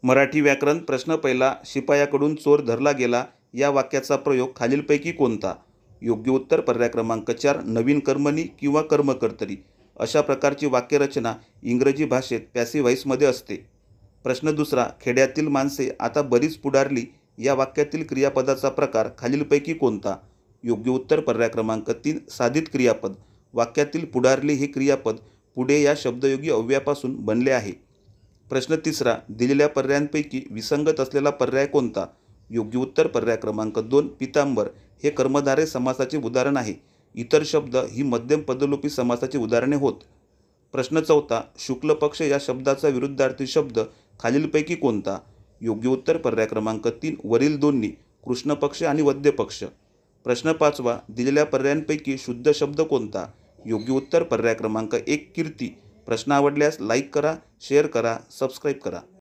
मराठी व्याकरण प्रश्न पहिला. शिपायाकडून चोर धरला गेला या वाक्याचा प्रयोग खालीलपैकी कोणता? योग्य उत्तर पर्याय क्रमांक 4 नवीन कर्मणी किंवा कर्मकर्तरी. अशा प्रकारची वाक्यरचना इंग्रजी भाषेत पॅसिव्ह व्हॉइसमध्ये असते. प्रश्न दुसरा. खेड्यातील माणसे आता बरीच पुढारली या वाक्यातील क्रियापदाचा प्रकार खालीलपैकी कोणता? योग्य उत्तर पर्याय क्रमांक 3 साधित क्रियापद. वाक्यातील पुढारली हे क्रियापद पुढे या शब्दयोगी अव्ययापासून बनले आहे. प्रश्न तिसरा. दिलेल्या पर्यायांपैकी विसंगत असलेला पर्याय कोणता? योग्य उत्तर पर्याय क्रमांक 2 पितांबर हे कर्मधारय समासाचे उदाहरण आहे. इतर शब्द ही मध्यम पदलोपी समासाची उदाहरणे होत. प्रश्न चौथा. शुक्ल पक्ष या शब्दाचा विरुद्धार्थी शब्द खालीलपैकी कोणता? योग्य उत्तर पर्याय क्रमांक 3 वरील दोन्ही कृष्ण पक्ष आणि वद्य पक्ष. प्रश्न पाचवा. दिलेल्या पर्यायांपैकी शुद्ध शब्द कोणता? योग्य उत्तर पर्याय क्रमांक 1 कीर्ती. प्रश्न आवडल्यास लाईक करा, शेअर करा, सबस्क्राईब करा.